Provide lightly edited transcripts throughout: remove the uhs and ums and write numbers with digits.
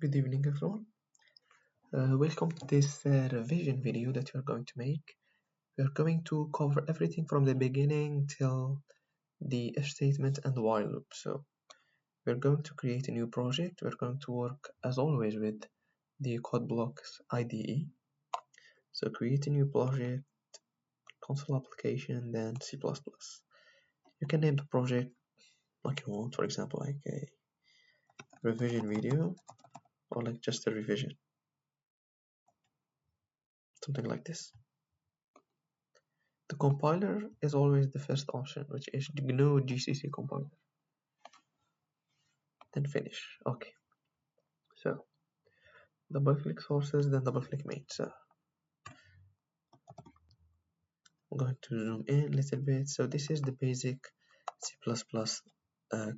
Good evening, everyone. Welcome to this revision video that we're going to make. We're going to cover everything from the beginning till the if statement and the while loop. So we're going to create a new project. We're going to work as always with the code blocks IDE. So create a new project, console application, then C++. You can name the project like you want, for example, like a revision video or like just a revision, something like this. The compiler is always the first option, which is GNU GCC compiler. Then finish. Okay. So double click sources, then double click main. So I'm going to zoom in a little bit. So this is the basic C++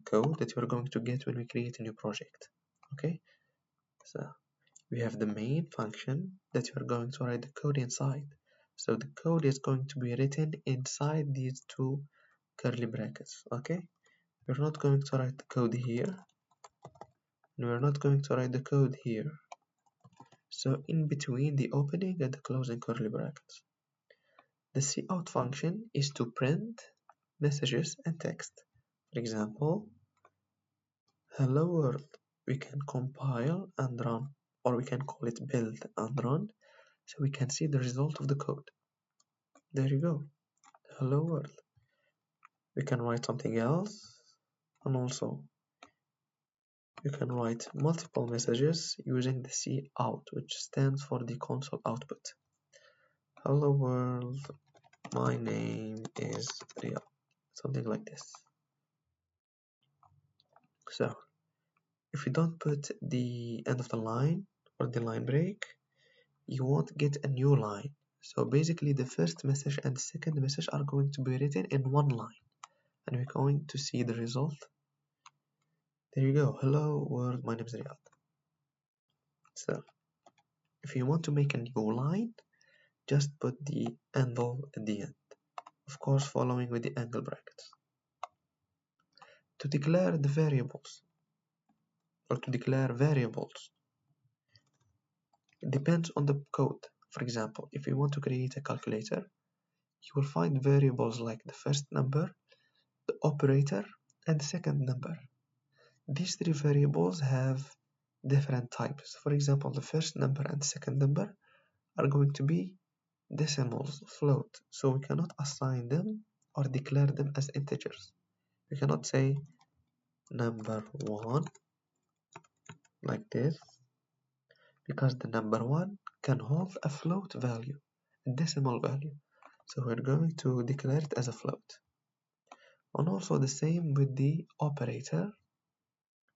code that we're going to get when we create a new project. Okay. So we have the main function that we're going to write the code inside. So the code is going to be written inside these two curly brackets. Okay. We're not going to write the code here. And we're not going to write the code here. So in between the opening and the closing curly brackets. The cout function is to print messages and text. For example, hello world. We can compile and run, or we can call it build and run, so we can see the result of the code. There you go. Hello world. We can write something else, and also you can write multiple messages using the cout, which stands for the console output. Hello world, my name is Riyad, something like this. So if you don't put the end of the line or the line break, you won't get a new line. So basically the first message and the second message are going to be written in one line, and we're going to see the result. There you go. Hello world, my name is Riyad. So if you want to make a new line, just put the angle at the end, of course following with the angle brackets. To declare the variables, or to declare variables, it depends on the code. For example, if you want to create a calculator, you will find variables like the first number, the operator, and the second number. These three variables have different types. For example, the first number and the second number are going to be decimals, float, so we cannot assign them or declare them as integers. We cannot say number 1 like this, because the number 1 can hold a float value, a decimal value, so we're going to declare it as a float. And also the same with the operator.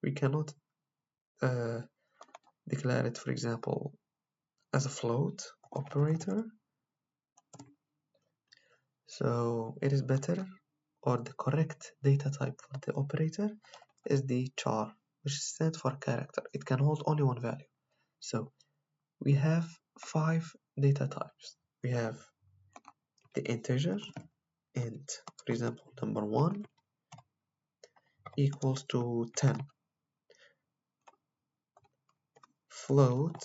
We cannot declare it, for example, as a float operator. So it is better, or the correct data type for the operator is the char, which stands for character. It can hold only one value. So we have 5 data types. We have the integer, int, for example, number 1 equals to 10. Float,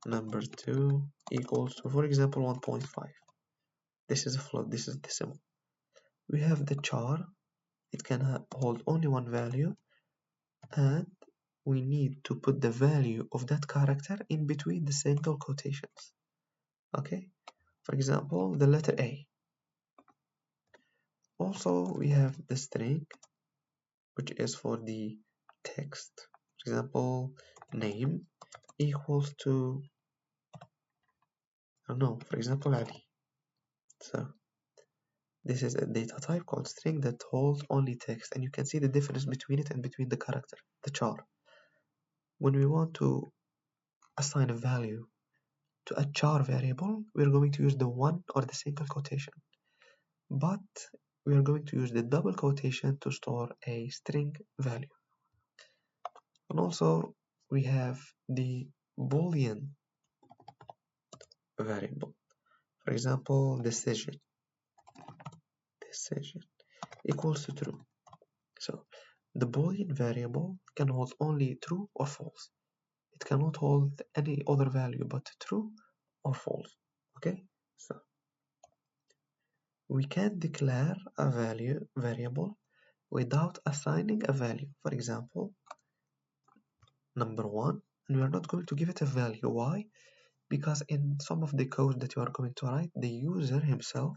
number 2 equals to, for example, 1.5. This is a float, this is decimal. We have the char, it can hold only one value, and we need to put the value of that character in between the single quotations. Okay, for example, the letter A. Also, we have the string, which is for the text. For example, name equals to, I don't know, for example, Ali. So this is a data type called string that holds only text, and you can see the difference between it and between the character, the char. When we want to assign a value to a char variable, we're going to use the one or the single quotation, but we are going to use the double quotation to store a string value. And also we have the Boolean variable. For example, decision equals to true. So the Boolean variable can hold only true or false. It cannot hold any other value but true or false. Okay, so we can declare a variable without assigning a value. For example, number 1, and we are not going to give it a value. Why? Because in some of the code that you are going to write, the user himself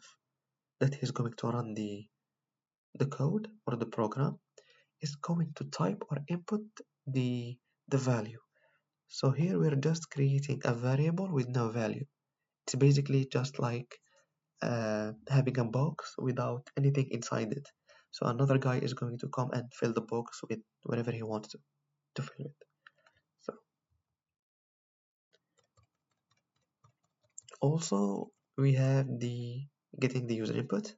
that is going to run the code or the program is going to type or input the value. So here we're just creating a variable with no value. It's basically just like having a box without anything inside it. So another guy is going to come and fill the box with whatever he wants to fill it. So also we have the getting the user input.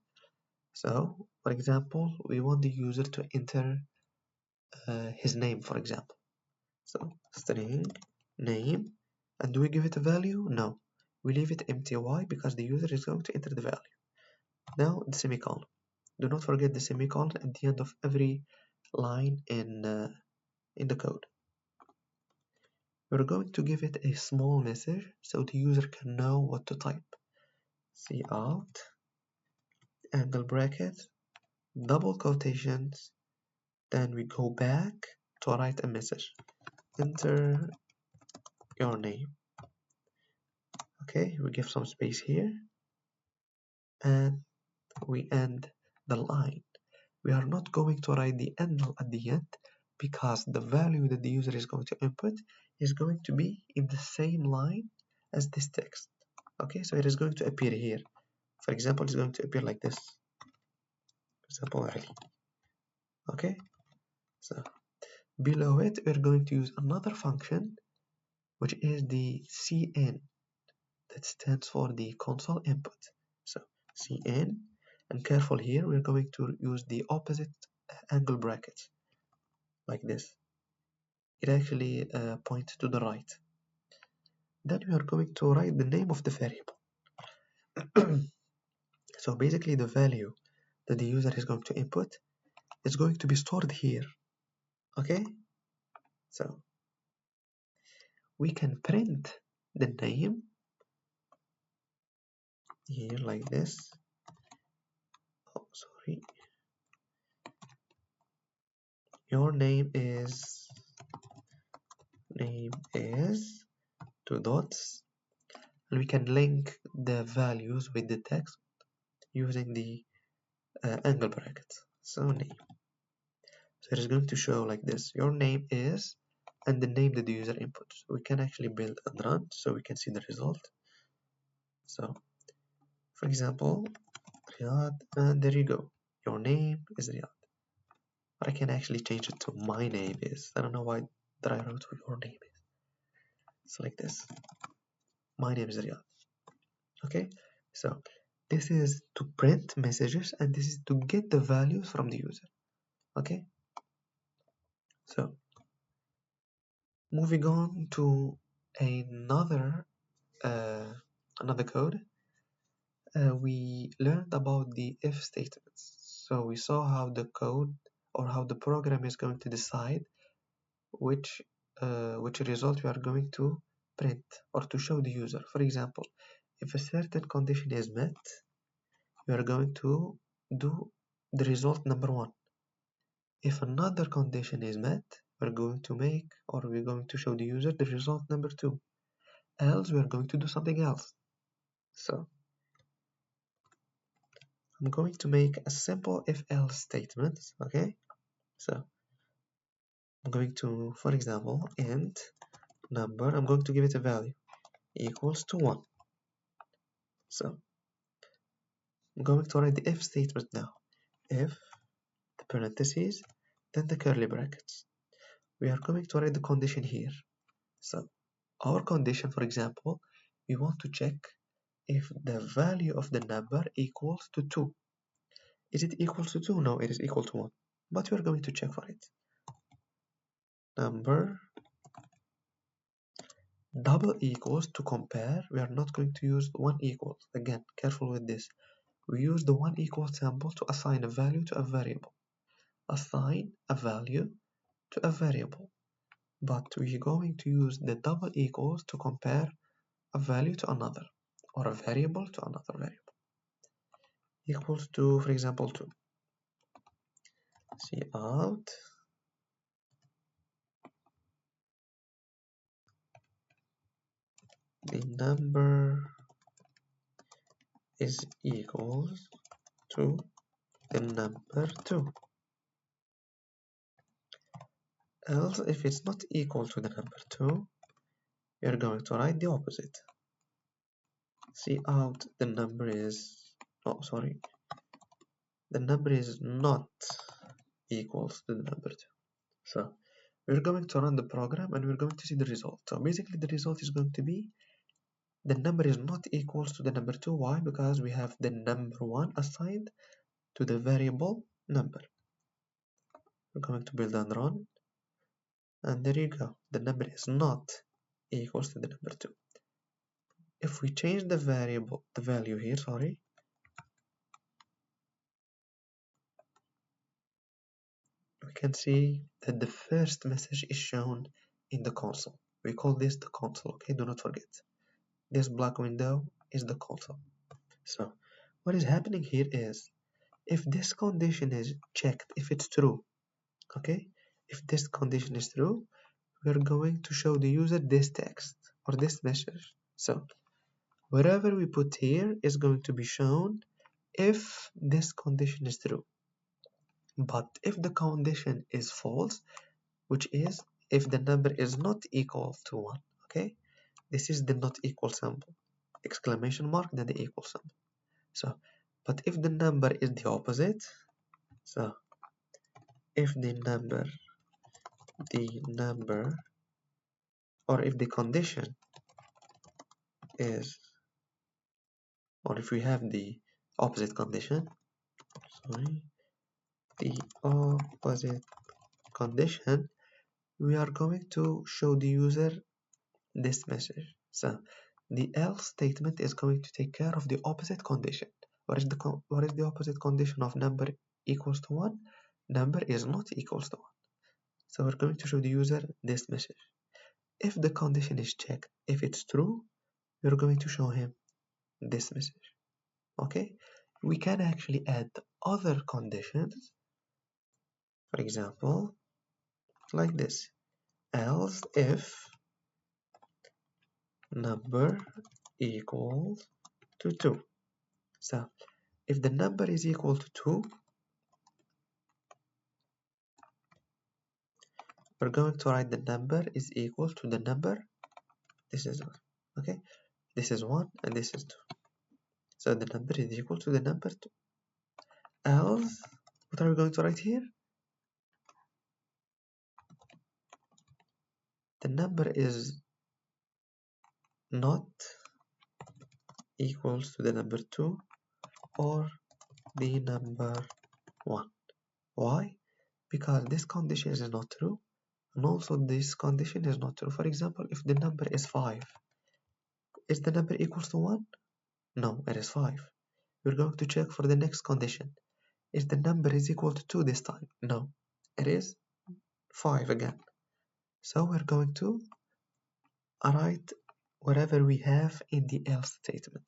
So for example, we want the user to enter his name, for example. So string name, and do we give it a value? No, we leave it empty. Why? Because the user is going to enter the value. Now the semicolon. Do not forget the semicolon at the end of every line in the code. We're going to give it a small message so the user can know what to type. Cout, angle bracket, double quotations, then we go back to write a message. Enter your name. Okay, we give some space here and we end the line. We are not going to write the end at the end because the value that the user is going to input is going to be in the same line as this text. Okay, so it is going to appear here. For example, it's going to appear like this. For example, Ali. Okay, so below it, we're going to use another function, which is the cn, that stands for the console input. So cn, and careful here, we're going to use the opposite angle brackets, like this. It actually points to the right. Then we are going to write the name of the variable. So basically the value that the user is going to input is going to be stored here. Okay, so we can print the name here like this. Oh, sorry. Your name is two dots, and we can link the values with the text using the angle brackets. So name. So it is going to show like this. Your name is, and the name that the user inputs. We can actually build and run so we can see the result. So for example, Riyad, and there you go. Your name is Riyad. But I can actually change it to my name is. I don't know why that I wrote your name is. It's like this. My name is Riyad. Okay, so this is to print messages and this is to get the values from the user. Okay, so moving on to another code, we learned about the if statements. So we saw how the code or how the program is going to decide which result we are going to print or to show the user. For example, if a certain condition is met, we are going to do the result number 1. If another condition is met, we're going to make or we're going to show the user the result number 2. Else we're going to do something else. So I'm going to make a simple if-else statement. Okay, so I'm going to, for example, int number, I'm going to give it a value equals to 1. So I'm going to write the if statement now. If the parentheses, then the curly brackets. We are going to write the condition here. So our condition, for example, we want to check if the value of the number equals to 2. Is it equal to 2? No, it is equal to 1. But we are going to check for it. Number double equals to compare. We are not going to use 1 equals. Again, careful with this. We use the 1 equal symbol to assign a value to a variable. Assign a value to a variable. but we're going to use the double equals to compare a value to another, or a variable to another variable. Equals to, for example, 2. Cout the number is equals to the number 2. Else, if it's not equal to the number 2, we are going to write the opposite. Cout the number is, oh sorry, the number is not equals to the number 2. So we're going to run the program and we're going to see the result. So basically the result is going to be the number is not equals to the number 2. Why? Because we have the number 1 assigned to the variable number. We're going to build and run, and there you go. The number is not equals to the number 2. If we change the value here, sorry, we can see that the first message is shown in the console. We call this the console, okay? Do not forget. This black window is the console. So what is happening here is, if this condition is checked, if it's true, okay? If this condition is true, we're going to show the user this text or this message. So whatever we put here is going to be shown if this condition is true. But if the condition is false, which is if the number is not equal to 1, okay? This is the not equal symbol, exclamation mark, then the equal symbol. So, but if the number is the opposite, so if the number, or if the condition is, or if we have the opposite condition, sorry, the opposite condition, we are going to show the user this message. So the else statement is going to take care of the opposite condition. What is the opposite condition of number equals to 1? Number is not equals to 1. So we're going to show the user this message. If the condition is checked, if it's true, we're going to show him this message. Okay? We can actually add other conditions. For example, like this. Else if number equals to 2. So if the number is equal to 2, we're going to write the number is equal to the number. This is 1. Okay? This is 1 and this is 2. So the number is equal to the number 2. Else, what are we going to write here? The number is not equals to the number 2 or the number 1. Why? Because this condition is not true, and also this condition is not true. For example, if the number is 5, is the number equals to 1? No, it is 5. We're going to check for the next condition. Is the number is equal to 2 this time? No, it is 5 again. So we're going to write whatever we have in the else statement.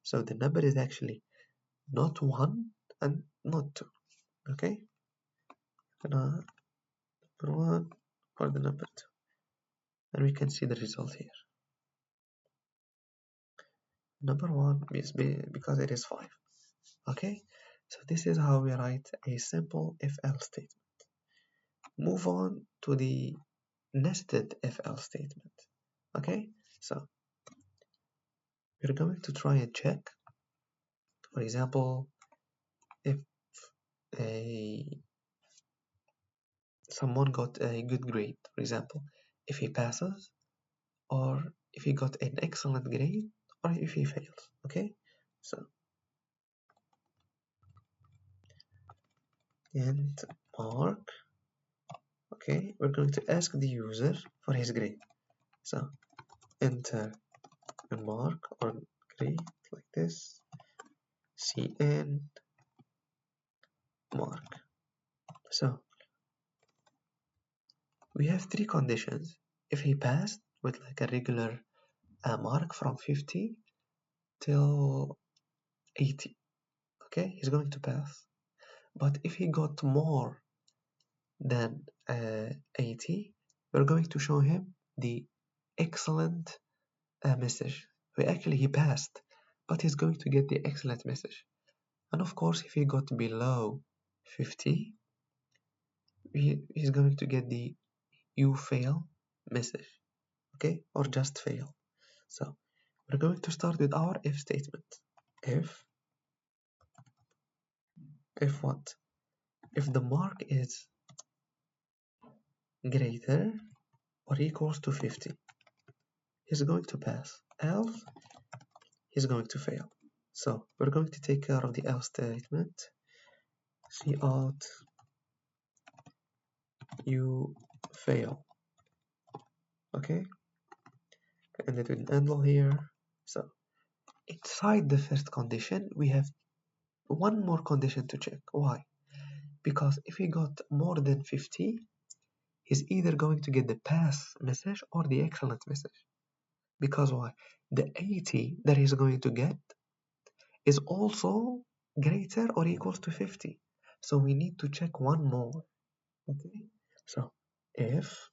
So the number is actually not 1 and not 2. Okay? Number 1 or the number 2. And we can see the result here. Number 1 is because it is 5. Okay? So this is how we write a simple if-else statement. Move on to the nested if-else statement. Okay? So we're going to try and check, for example, if someone got a good grade, for example, if he passes, or if he got an excellent grade, or if he fails. Okay? So and mark. Okay, we're going to ask the user for his grade. So enter a mark or grade like this, cn mark. So We have three conditions. If he passed with like a regular mark from 50 till 80, okay, he's going to pass. But if he got more than 80, we're going to show him the excellent message. So actually he passed, but he's going to get the excellent message. And of course, if he got below 50, he's going to get the you fail message, okay, or just fail. So we're going to start with our if statement. If what? If the mark is greater or equals to 50, he's going to pass. Else, he's going to fail. So we're going to take care of the else statement. See out, you fail. Okay, and it will handle here. So inside the first condition, we have one more condition to check. Why? Because if he got more than 50, he's either going to get the pass message or the excellent message. Because why? The 80 that he's going to get is also greater or equals to 50. So we need to check one more. Okay. So if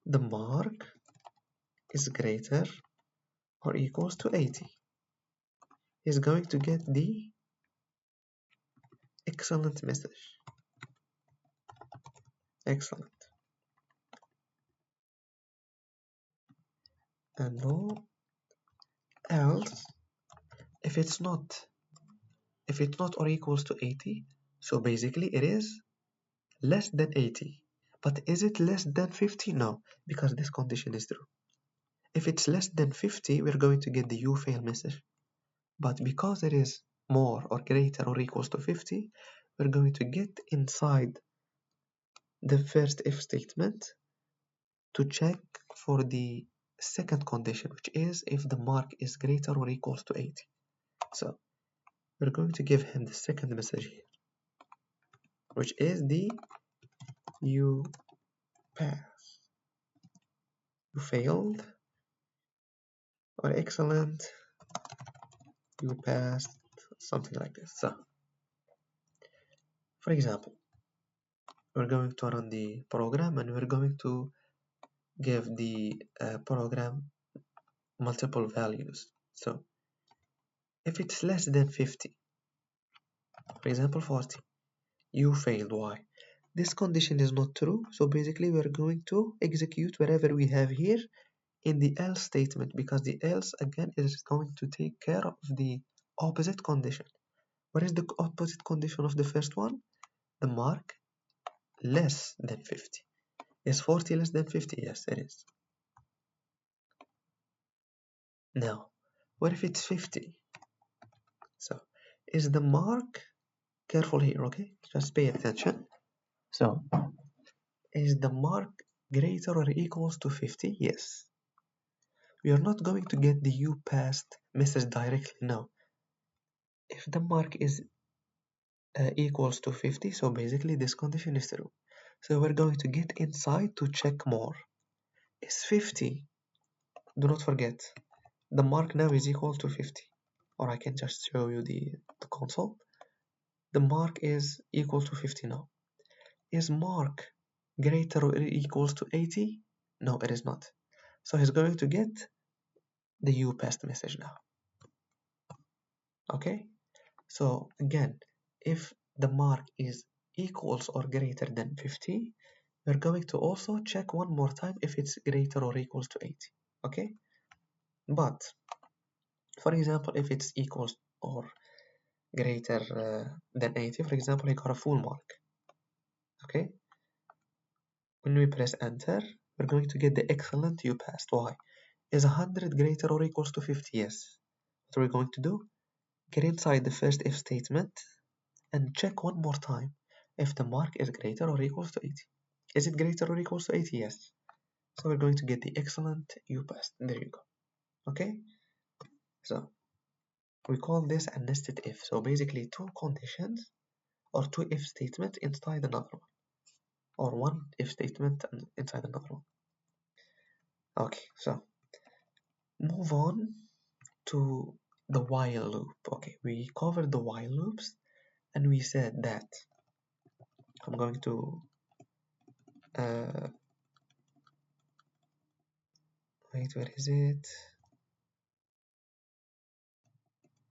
the mark is greater or equals to 80, he's going to get the excellent message. Excellent. And no else, if it's not or equals to 80, so basically it is less than 80. But is it less than 50? No, because this condition is true. If it's less than 50, we're going to get the you fail message. But because it is more or greater or equals to 50, we're going to get inside the first if statement to check for the second condition, which is if the mark is greater or equals to 80. So we're going to give him the second message here, which is the you pass, you failed, or excellent, you passed, something like this. So for example, we're going to run the program and we're going to give the program multiple values. So if it's less than 50, for example 40, you failed. Why? This condition is not true, so basically we're going to execute whatever we have here in the else statement, because the else again is going to take care of the opposite condition. What is the opposite condition of the first one? The mark less than 50. Is 40 less than 50? Yes, it is. Now, what if it's 50? So, is the mark, careful here, okay? Just pay attention. So, is the mark greater or equals to 50? Yes. We are not going to get the you passed message directly now. If the mark is equals to 50, so basically this condition is true. So we're going to get inside to check more. Is 50, do not forget, the mark now is equal to 50. Or I can just show you the console. The mark is equal to 50 now. Is mark greater or equals to 80? No, it is not. So he's going to get the you passed message now. Okay? So again, if the mark is equals or greater than 50, we're going to also check one more time if it's greater or equals to 80. Okay? But for example, if it's equals or greater than 80, for example, I got a full mark. Okay? When we press enter, we're going to get the excellent you passed. Why? Is 100 greater or equals to 50? Yes. What are we going to do? Get inside the first if statement and check one more time if the mark is greater or equals to 80. Is it greater or equals to 80? Yes. So we're going to get the excellent you passed. There you go. Okay? So we call this a nested if. So basically two conditions or two if statements inside another one. or one if statement inside another one. Okay, so move on to the while loop. Okay, we covered the while loops and we said that I'm going to uh, wait, where is it?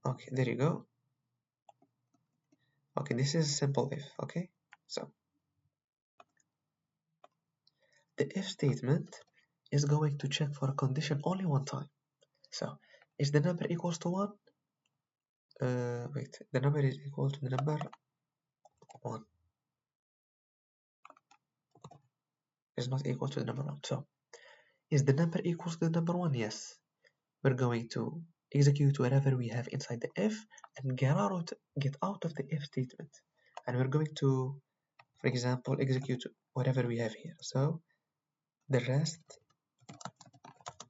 Okay, there you go. Okay, this is simple if. Okay, so the if statement is going to check for a condition only one time. So is the number equals to 1? Wait, the number is equal to the number 1 is not equal to the number 1. So is the number equals to the number 1? Yes. We're going to execute whatever we have inside the if and get out of the if statement. And we're going to, for example, execute whatever we have here. So the rest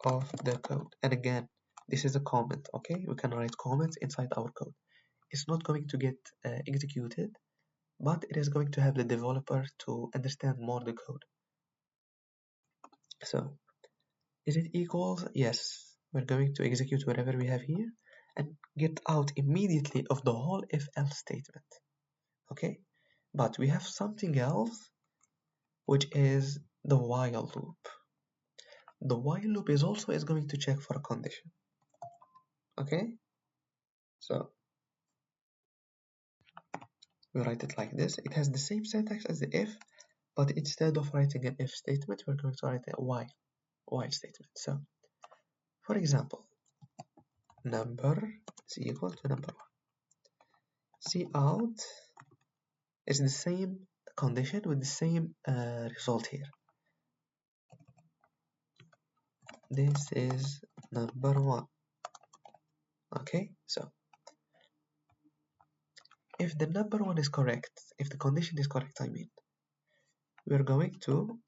of the code. And again, this is a comment, okay? We can write comments inside our code. It's not going to get executed, but it is going to help the developer to understand more the code. So is it equals? Yes. We're going to execute whatever we have here and get out immediately of the whole if else statement. Okay? But we have something else, which is the while loop. The while loop is also going to check for a condition. Okay? So we write it like this. It has the same syntax as the if, but instead of writing an if statement, we're going to write a while statement. So for example, number is equal to number 1. Cout is the same condition with the same result here. This is number 1. Okay, so if the number 1 is correct, if the condition is correct, I mean, we're going to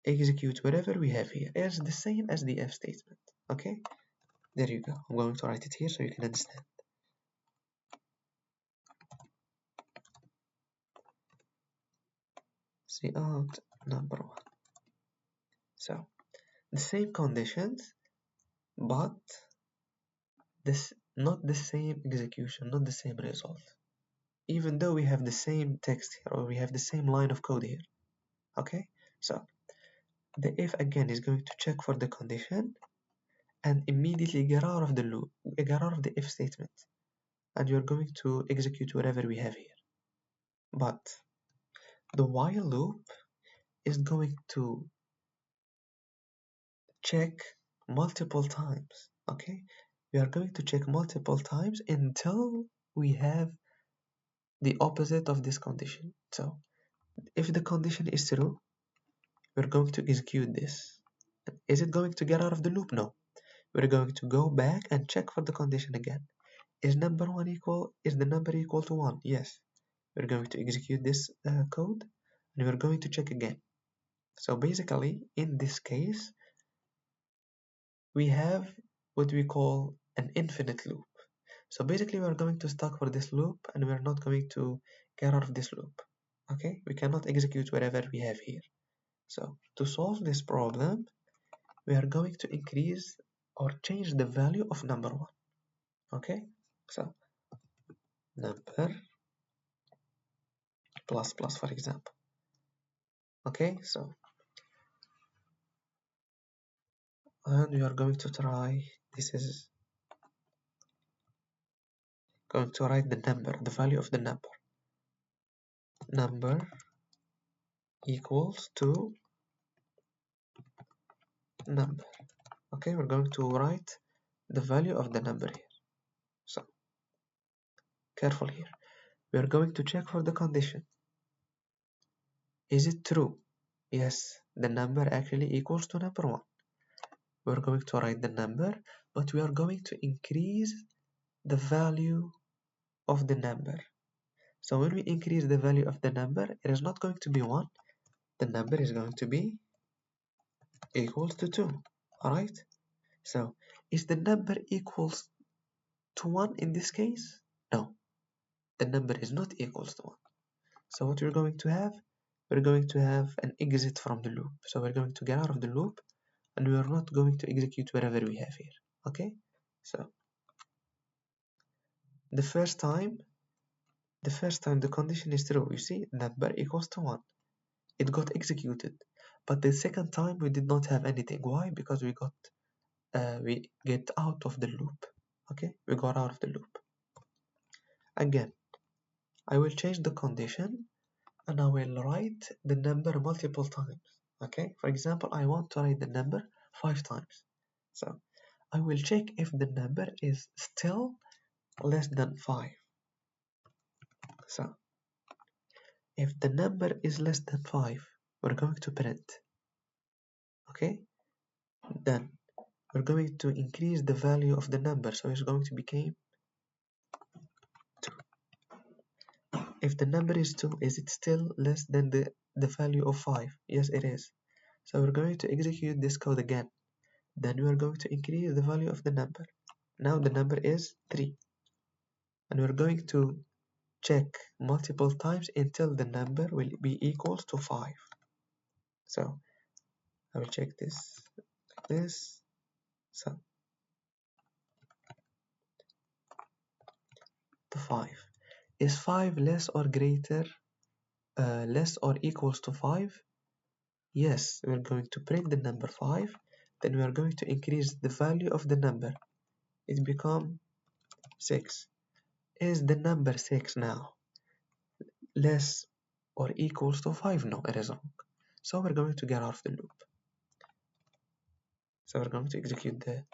execute whatever we have here. It's the same as the if statement. Okay, there you go. I'm going to write it here so you can understand. Cout number 1. So the same conditions, but this not the same execution, not the same result. Even though we have the same text here, or we have the same line of code here. Okay, so the if again is going to check for the condition and immediately get out of the loop, get out of the if statement, and you're going to execute whatever we have here. But the while loop is going to check multiple times. Okay, we are going to check multiple times until we have the opposite of this condition. So if the condition is true, we're going to execute this. Is it going to get out of the loop? No. We're going to go back and check for the condition again. Is the number equal to 1? Yes. We're going to execute this code and we're going to check again. So basically, in this case, we have what we call an infinite loop. So basically, we're going to stuck for this loop and we're not going to get out of this loop. Okay, we cannot execute whatever we have here. So to solve this problem, we are going to increase or change the value of number 1. Okay, so number plus plus, for example. Okay, so and we are going to try, this is going to write the number, the value of the number equals to number. Okay, we're going to write the value of the number here. So careful here, we are going to check for the condition. Is it true? Yes, the number actually equals to number 1. We're going to write the number, but we are going to increase the value of the number. So when we increase the value of the number, it is not going to be 1. The number is going to be equals to 2. Alright? So is the number equals to 1 in this case? No. The number is not equals to 1. So what we're going to have? we're going to have an exit from the loop. So we're going to get out of the loop and we are not going to execute whatever we have here. Okay, so the first time the condition is true, you see number equals to 1, it got executed. But the second time we did not have anything. Why? Because we get out of the loop. Okay, we got out of the loop. Again, I will change the condition and I will write the number multiple times. Okay, for example, I want to write the number 5 times. So I will check if the number is still less than 5. So if the number is less than 5, we're going to print. Okay, then we're going to increase the value of the number, so it's going to become 2. If the number is 2, is it still less than the value of 5? Yes, it is. So we're going to execute this code again. Then we are going to increase the value of the number. Now the number is 3. And we're going to check multiple times until the number will be equals to 5. So I will check this like this. So to 5. Is 5 less or greater, less or equals to 5? Yes, we're going to print the number 5. Then we are going to increase the value of the number. It becomes 6. Is the number 6 now less or equals to 5? No, it is wrong. So we're going to get out of the loop. So we're going to execute the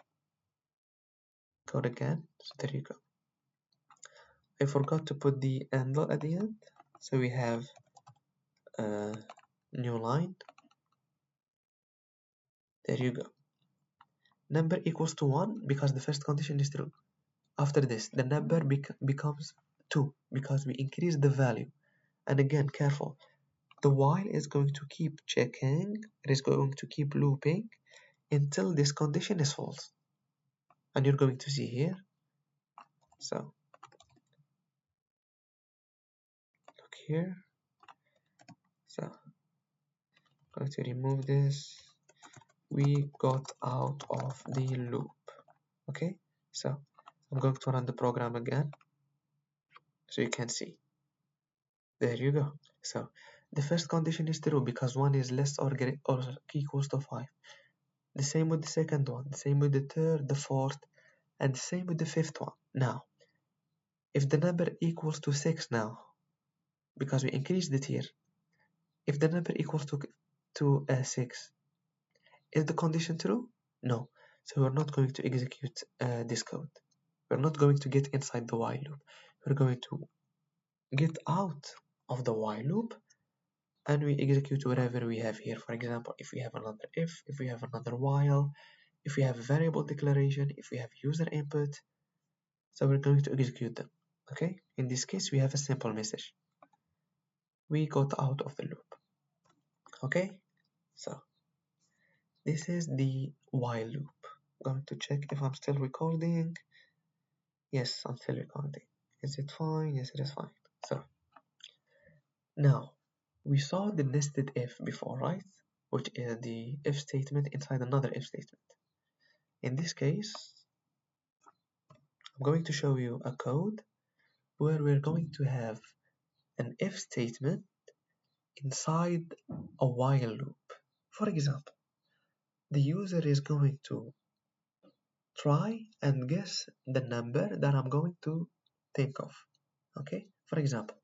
code again. So there you go. I forgot to put the handle at the end. So we have a new line. There you go. Number equals to 1 because the first condition is true. After this, the number becomes 2 because we increase the value. And again, careful. The while is going to keep checking, it is going to keep looping until this condition is false. And you're going to see here. So look here. So I'm going to remove this. We got out of the loop. Okay, so I'm going to run the program again so you can see. There you go. So the first condition is true because 1 is less or equals to 5. The same with the second one, the same with the third, the fourth, and the same with the fifth one. Now, if the number equals to 6 now, because we increased it here, if the number equals to 6, is the condition true? No. So we're not going to execute this code. We're not going to get inside the while loop. We're going to get out of the while loop and we execute whatever we have here. For example, if we have another if we have another while, if we have a variable declaration, if we have user input, so we're going to execute them. Okay, in this case we have a simple message, we got out of the loop. Okay, so this is the while loop. I'm going to check if I'm still recording. Yes, I'm still recording. Is it fine? Yes, it is fine. So now we saw the nested if before, right? Which is the if statement inside another if statement. In this case, I'm going to show you a code where we're going to have an if statement inside a while loop. For example, the user is going to try and guess the number that I'm going to think of. Okay, for example,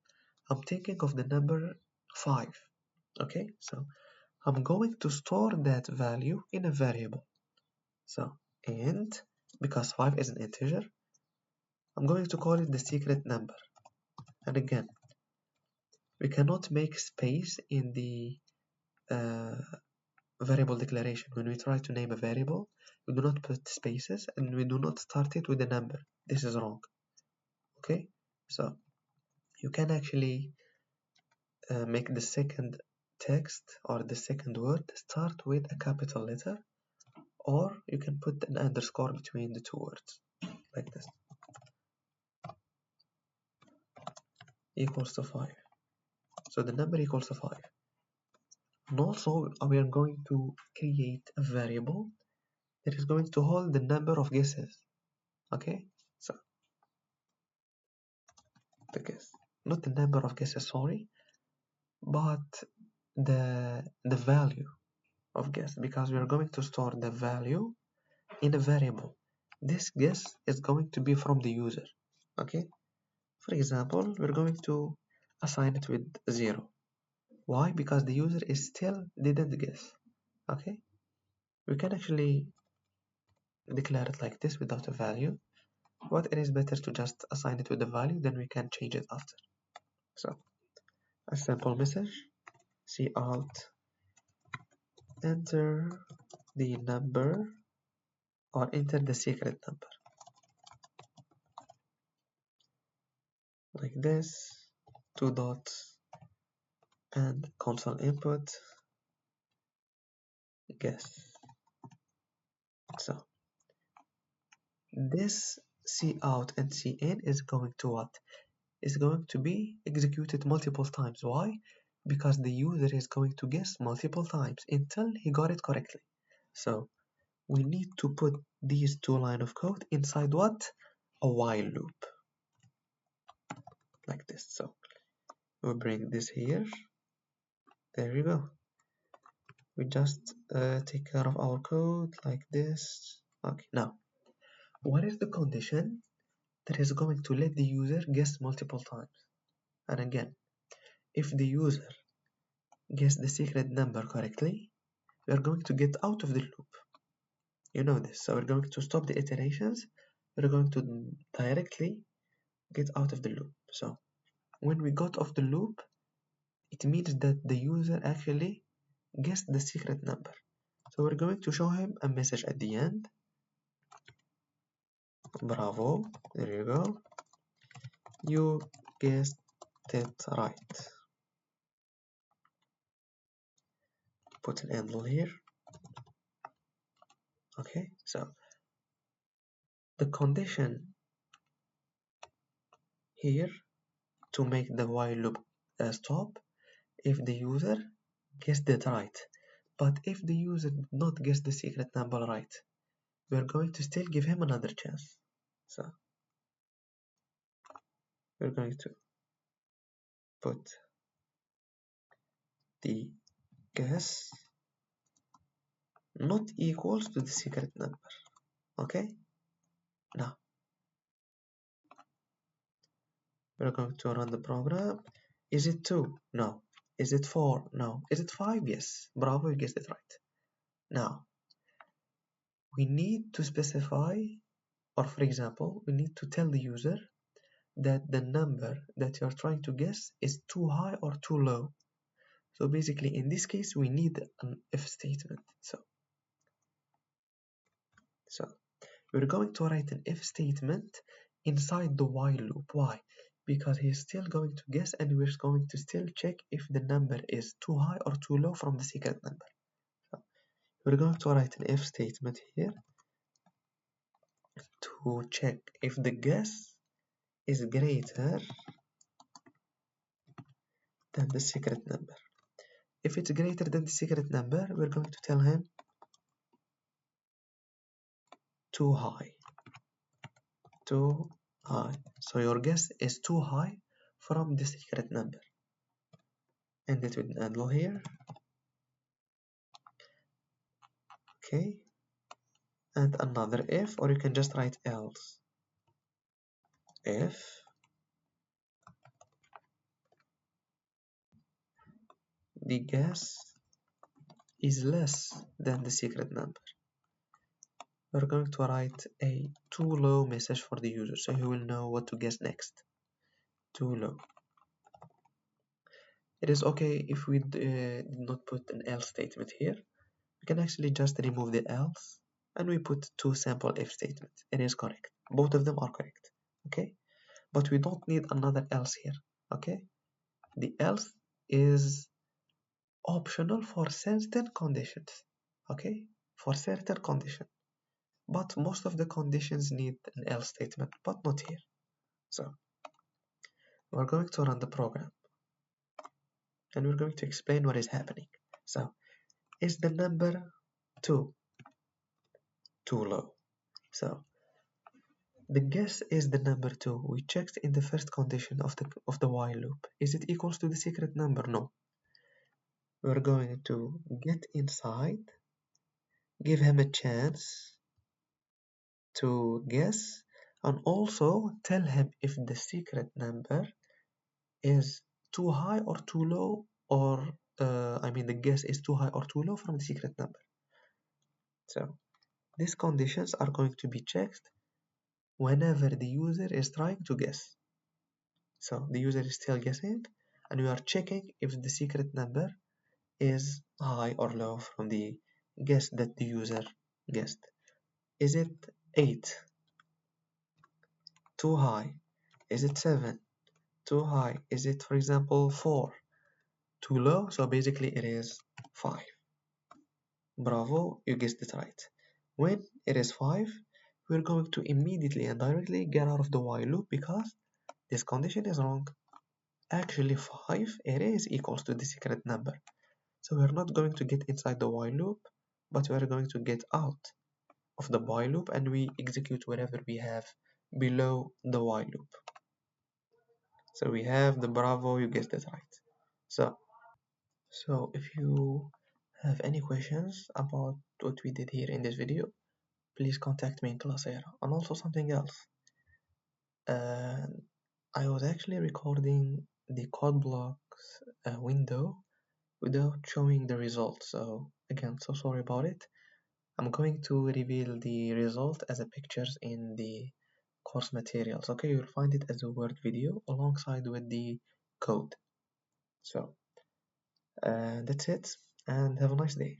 I'm thinking of the number 5. Okay, so I'm going to store that value in a variable. So int, because 5 is an integer, I'm going to call it the secret number. And again, we cannot make space in the variable declaration. When we try to name a variable, we do not put spaces and we do not start it with a number. This is wrong. Okay, so you can actually make the second text or the second word start with a capital letter, or you can put an underscore between the two words like this, equals to 5. So the number equals to 5. And also we are going to create a variable that is going to hold the number of guesses. Okay, so the guess, not the number of guesses, sorry, but the value of guess, because we are going to store the value in a variable. This guess is going to be from the user. Okay, for example, we're going to assign it with 0. Why? Because the user is still didn't guess. Okay, we can actually declare it like this without a value, but it is better to just assign it with a value, then we can change it after. So a simple message, cout enter the number, or enter the secret number, like this, 2 dots, and console input guess. So this cout and cin is going to what? Is going to be executed multiple times. Why? Because the user is going to guess multiple times until he got it correctly. So we need to put these 2 lines of code inside what? A while loop, like this. So we'll bring this here. There you go. We just take care of our code like this. Okay, now what is the condition that is going to let the user guess multiple times? And again, if the user guess the secret number correctly, we are going to get out of the loop. You know this. So we're going to stop the iterations. We're going to directly get out of the loop. So when we got off the loop, it means that the user actually guessed the secret number. So we're going to show him a message at the end. Bravo, there you go. You guessed it right. Put an handle here. Okay, so the condition here to make the while loop stop if the user guessed it right. But if the user did not guess the secret number right, we're going to still give him another chance. So we're going to put the guess not equals to the secret number. Okay, now we're going to run the program. Is it 2? No. Is it 4? No. Is it 5? Yes. Bravo, you guessed it right. Now we need to specify, or for example, we need to tell the user that the number that you're trying to guess is too high or too low. So basically in this case we need an if statement. So we're going to write an if statement inside the while loop. Why? Because he's still going to guess, and we're going to still check if the number is too high or too low from the secret number. So we're going to write an if statement here to check if the guess is greater than the secret number. If it's greater than the secret number, we're going to tell him too high. Too high. So your guess is too high from the secret number. And it will handle here. Okay. And another if, or you can just write else. If the guess is less than the secret number, we're going to write a too low message for the user, so he will know what to guess next. Too low. It is okay if we did not put an else statement here. We can actually just remove the else and we put 2 sample if statements. It is correct. Both of them are correct. Okay, but we don't need another else here. Okay, the else is optional for certain conditions. Okay, for certain condition, but most of the conditions need an else statement, but not here. So we're going to run the program and we're going to explain what is happening. So is the number 2 too low? So the guess is the number 2. We checked in the first condition of the while loop. Is it equals to the secret number? No. We're going to get inside, give him a chance to guess, and also tell him if the secret number is too high or too low, or I mean the guess is too high or too low from the secret number. So these conditions are going to be checked whenever the user is trying to guess. So the user is still guessing, and we are checking if the secret number is high or low from the guess that the user guessed. Is it 8? Too high. Is it 7? Too high. Is it, for example, 4? Too low. So basically it is 5. Bravo, you guessed it right. When it is 5, we're going to immediately and directly get out of the while loop because this condition is wrong. Actually 5, it is equals to the secret number. So we're not going to get inside the while loop, but we're going to get out of the while loop and we execute whatever we have below the while loop. So we have the bravo, you guessed it right. So if you have any questions about what we did here in this video, please contact me in Classera. And also something else, I was actually recording the code blocks window without showing the results. So again, so sorry about it. I'm going to reveal the result as a pictures in the course materials. Okay, you'll find it as a word video alongside with the code. So that's it, and have a nice day.